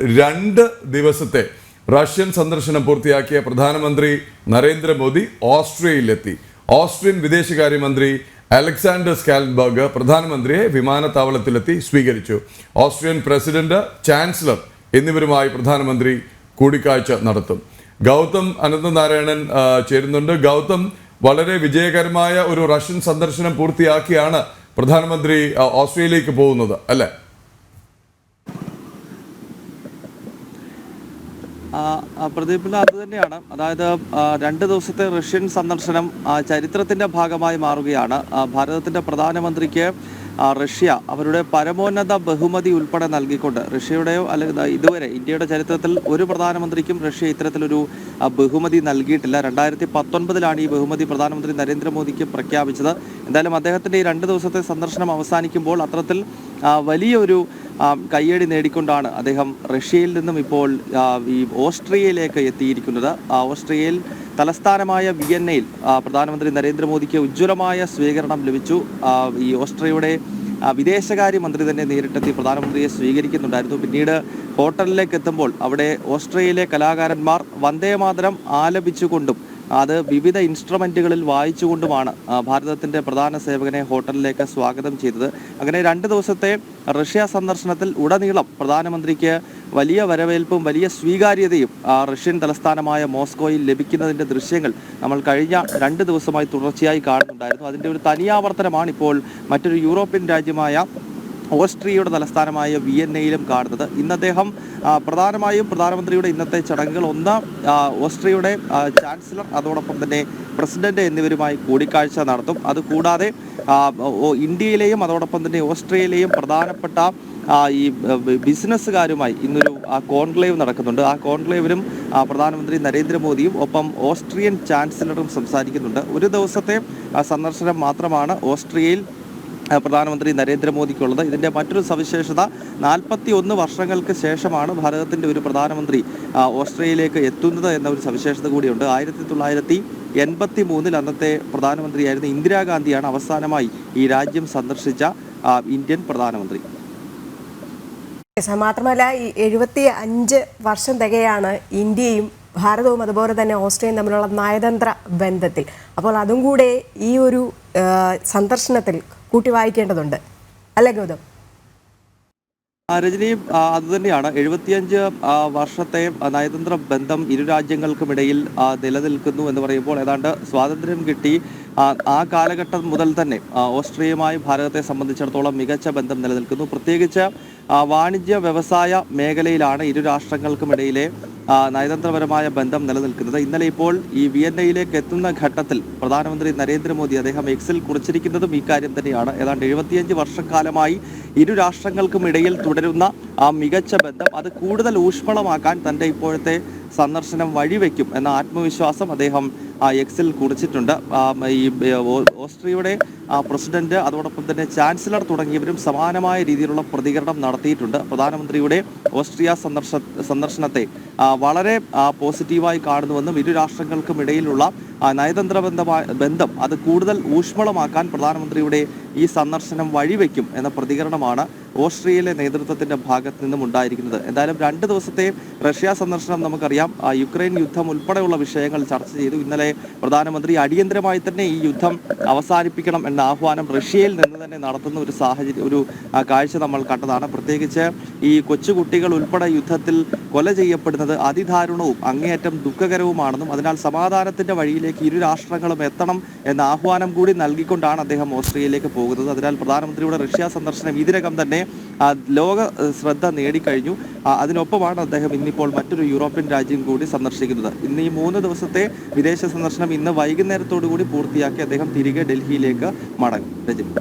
2 ദിവസത്തെ റഷ്യൻ സന്ദർശനം പൂർത്തിയാക്കിയ പ്രധാനമന്ത്രി നരേന്ദ്രമോദി ഓസ്ട്രിയയിലെത്തി. ഓസ്ട്രിയൻ വിദേശകാര്യമന്ത്രി അലക്സാണ്ടർ സ്കാൽബർഗ് പ്രധാനമന്ത്രിയെ വിമാനത്താവളത്തിലെത്തി സ്വീകരിച്ചു. ഓസ്ട്രിയൻ പ്രസിഡന്റ്, ചാൻസലർ എന്നിവരുമായി പ്രധാനമന്ത്രി കൂടിക്കാഴ്ച നടത്തും. ഗൗതം അനന്തനാരായണൻ ചേരുന്നുണ്ട്. ഗൗതം, വളരെ വിജയകരമായ ഒരു റഷ്യൻ സന്ദർശനം പൂർത്തിയാക്കിയാണ് പ്രധാനമന്ത്രി ഓസ്ട്രിയയിലേക്ക് പോകുന്നത്, അല്ലേ? പ്രദീപിന് അത് തന്നെയാണ്. അതായത് 2 ദിവസത്തെ റഷ്യൻ സന്ദർശനം ചരിത്രത്തിന്റെ ഭാഗമായി മാറുകയാണ്. ഭാരതത്തിന്റെ പ്രധാനമന്ത്രിക്ക് റഷ്യ അവരുടെ പരമോന്നത ബഹുമതി ഉൾപ്പെടെ നൽകിക്കൊണ്ട്, റഷ്യയുടെയോ അല്ലെങ്കിൽ ഇതുവരെ ഇന്ത്യയുടെ ചരിത്രത്തിൽ ഒരു പ്രധാനമന്ത്രിക്കും റഷ്യ ഇത്തരത്തിലൊരു ബഹുമതി നൽകിയിട്ടില്ല. 2019 ഈ ബഹുമതി പ്രധാനമന്ത്രി നരേന്ദ്രമോദിക്ക് പ്രഖ്യാപിച്ചത്. എന്തായാലും അദ്ദേഹത്തിന്റെ ഈ 2 ദിവസത്തെ സന്ദർശനം അവസാനിക്കുമ്പോൾ അത്തരത്തിൽ വലിയൊരു കയ്യടി നേടിക്കൊണ്ടാണ് അദ്ദേഹം റഷ്യയിൽ നിന്നും ഇപ്പോൾ ഈ ഓസ്ട്രിയയിലേക്ക് എത്തിയിരിക്കുന്നത്. ഓസ്ട്രിയയിൽ തലസ്ഥാനമായ വിയന്നയിൽ പ്രധാനമന്ത്രി നരേന്ദ്രമോദിക്ക് ഉജ്ജ്വലമായ സ്വീകരണം ലഭിച്ചു. ഈ ഓസ്ട്രിയയുടെ വിദേശകാര്യമന്ത്രി തന്നെ നേരിട്ടെത്തി പ്രധാനമന്ത്രിയെ സ്വീകരിക്കുന്നുണ്ടായിരുന്നു. പിന്നീട് ഹോട്ടലിലേക്ക് എത്തുമ്പോൾ അവിടെ ഓസ്ട്രിയയിലെ കലാകാരന്മാർ വന്ദേമാതരം ആലപിച്ചുകൊണ്ടും അത് വിവിധ ഇൻസ്ട്രുമെന്റുകളിൽ വായിച്ചുകൊണ്ടുമാണ് ഭാരതത്തിന്റെ പ്രധാന സേവകനെ ഹോട്ടലിലേക്ക് സ്വാഗതം ചെയ്തത്. അങ്ങനെ 2 ദിവസത്തെ റഷ്യ സന്ദർശനത്തിൽ ഉടനീളം പ്രധാനമന്ത്രിക്ക് വലിയ വരവേൽപ്പും വലിയ സ്വീകാര്യതയും റഷ്യൻ തലസ്ഥാനമായ മോസ്കോയിൽ ലഭിക്കുന്നതിന്റെ ദൃശ്യങ്ങൾ നമ്മൾ കഴിഞ്ഞ 2 ദിവസമായി തുടർച്ചയായി കാണുന്നുണ്ടായിരുന്നു. അതിന്റെ ഒരു തനിയാവർത്തനമാണ് ഇപ്പോൾ മറ്റൊരു യൂറോപ്യൻ രാജ്യമായ ഓസ്ട്രിയയുടെ തലസ്ഥാനമായ വിയന്നയിലും കാണുന്നത്. ഇന്ന് അദ്ദേഹം പ്രധാനമായും പ്രധാനമന്ത്രിയുടെ ഇന്നത്തെ ചടങ്ങുകൾ ഒന്ന് ഓസ്ട്രിയയുടെ ചാൻസലർ, അതോടൊപ്പം തന്നെ പ്രസിഡന്റ് എന്നിവരുമായി കൂടിക്കാഴ്ച നടത്തും. അതുകൂടാതെ ഇന്ത്യയിലെയും അതോടൊപ്പം തന്നെ ഓസ്ട്രിയയിലെയും പ്രധാനപ്പെട്ട ഈ ബിസിനസ്സുകാരുമായി ഇന്നൊരു കോൺക്ലേവ് നടക്കുന്നുണ്ട്. ആ കോൺക്ലേവിലും പ്രധാനമന്ത്രി നരേന്ദ്രമോദിയും ഒപ്പം ഓസ്ട്രിയൻ ചാൻസലറും സംസാരിക്കുന്നുണ്ട്. ഒരു ദിവസത്തെ സന്ദർശനം മാത്രമാണ് ഓസ്ട്രിയയിൽ പ്രധാനമന്ത്രി നരേന്ദ്രമോദിക്കുള്ളത്. ഇതിൻ്റെ മറ്റൊരു സവിശേഷത, 41 വർഷങ്ങൾക്ക് ശേഷമാണ് ഭാരതത്തിൻ്റെ ഒരു പ്രധാനമന്ത്രി ഓസ്ട്രിയയിലേക്ക് എത്തുന്നത് എന്ന ഒരു സവിശേഷത കൂടിയുണ്ട്. 1983 അന്നത്തെ പ്രധാനമന്ത്രിയായിരുന്ന ഇന്ദിരാഗാന്ധിയാണ് അവസാനമായി ഈ രാജ്യം സന്ദർശിച്ച ഇന്ത്യൻ പ്രധാനമന്ത്രി. മാത്രമല്ല, ഈ 75 വർഷം തികയാണ് ഇന്ത്യയും ഭാരതവും അതുപോലെ തന്നെ ഓസ്ട്രിയയും തമ്മിലുള്ള നയതന്ത്ര ബന്ധത്തിൽ. അപ്പോൾ അതും കൂടെ ഈ ഒരു സന്ദർശനത്തിൽ കൂട്ടി വായിക്കേണ്ടതുണ്ട്, അല്ലേ ഗൗതം? രജനി, അതുതന്നെയാണ്. 75 വർഷത്തെ നയതന്ത്ര ബന്ധം ഇരു രാജ്യങ്ങൾക്കുമിടയിൽ നിലനിൽക്കുന്നു എന്ന് പറയുമ്പോൾ ഏതാണ്ട് സ്വാതന്ത്ര്യം കിട്ടി ആ കാലഘട്ടം മുതൽ തന്നെ ഓസ്ട്രിയയുമായി ഭാരതത്തെ സംബന്ധിച്ചിടത്തോളം മികച്ച ബന്ധം നിലനിൽക്കുന്നു. പ്രത്യേകിച്ച് വാണിജ്യ വ്യവസായ മേഖലയിലാണ് ഇരു രാഷ്ട്രങ്ങൾക്കുമിടയിലെ നയതന്ത്രപരമായ ബന്ധം നിലനിൽക്കുന്നത്. ഇന്നലെ ഇപ്പോൾ ഈ വിയന്നയിലേക്ക് എത്തുന്ന ഘട്ടത്തിൽ പ്രധാനമന്ത്രി നരേന്ദ്രമോദി അദ്ദേഹം എക്സിൽ കുറിച്ചിരിക്കുന്നതും ഈ കാര്യം തന്നെയാണ്. ഏതാണ്ട് 75 വർഷക്കാലമായി ഇരു രാഷ്ട്രങ്ങൾക്കുമിടയിൽ തുടരുന്ന ആ മികച്ച ബന്ധം അത് കൂടുതൽ ഊഷ്മളമാക്കാൻ തൻ്റെ ഇപ്പോഴത്തെ സന്ദർശനം വഴിവെക്കും എന്ന ആത്മവിശ്വാസം അദ്ദേഹം എക്സിൽ കുറിച്ചിട്ടുണ്ട്. ഈ ഓസ്ട്രിയയുടെ പ്രസിഡന്റ്, അതോടൊപ്പം തന്നെ ചാൻസലർ തുടങ്ങിയവരും സമാനമായ രീതിയിലുള്ള പ്രതികരണം നടത്തിയിട്ടുണ്ട്. പ്രധാനമന്ത്രിയുടെ ഓസ്ട്രിയ സന്ദർശനത്തെ വളരെ പോസിറ്റീവായി കാണുന്നുവെന്നും ഇരു രാഷ്ട്രങ്ങൾക്കും ഇടയിലുള്ള നയതന്ത്ര ബന്ധം അത് കൂടുതൽ ഊഷ്മളമാക്കാൻ പ്രധാനമന്ത്രിയുടെ ഈ സന്ദർശനം വഴിവെക്കും എന്ന പ്രതികരണമാണ് ഓസ്ട്രിയയിലെ നേതൃത്വത്തിന്റെ ഭാഗത്ത് നിന്നും ഉണ്ടായിരിക്കുന്നത്. എന്തായാലും 2 ദിവസത്തെ റഷ്യ സന്ദർശനം നമുക്കറിയാം. യുക്രൈൻ യുദ്ധം ഉൾപ്പെടെയുള്ള വിഷയങ്ങൾ ചർച്ച ചെയ്തു. ഇന്നലെ പ്രധാനമന്ത്രി അടിയന്തരമായി തന്നെ ഈ യുദ്ധം അവസാനിപ്പിക്കണം എന്ന ആഹ്വാനം റഷ്യയിൽ നിന്ന് തന്നെ നടത്തുന്ന ഒരു സാഹചര്യം, ഒരു കാഴ്ച നമ്മൾ കണ്ടതാണ്. പ്രത്യേകിച്ച് ഈ കൊച്ചുകുട്ടികൾ ഉൾപ്പെടെ യുദ്ധത്തിൽ കൊല ചെയ്യപ്പെടുന്നത് അതിദാരുണവും അങ്ങേയറ്റം ദുഃഖകരവുമാണെന്നും അതിനാൽ സമാധാനത്തിന്റെ വഴിയിലേക്ക് ഇരു രാഷ്ട്രങ്ങളും എത്തണം എന്ന ആഹ്വാനം കൂടി നൽകിക്കൊണ്ടാണ് അദ്ദേഹം ഓസ്ട്രിയയിലേക്ക് പോകുന്നത്. അതിനാൽ പ്രധാനമന്ത്രിയുടെ റഷ്യ സന്ദർശനം ഇതിനകം തന്നെ ലോക ശ്രദ്ധ നേടിക്കഴിഞ്ഞു. അതിനൊപ്പമാണ് അദ്ദേഹം ഇന്നിപ്പോൾ മറ്റൊരു യൂറോപ്യൻ രാജ്യം കൂടി സന്ദർശിക്കുന്നത്. ഇന്ന് ഈ 3 ദിവസത്തെ വിദേശ സന്ദർശനം ഇന്ന് വൈകുന്നേരത്തോടു കൂടി പൂർത്തിയാക്കി അദ്ദേഹം തിരികെ ഡൽഹിയിലേക്ക് മടങ്ങും. രജനി.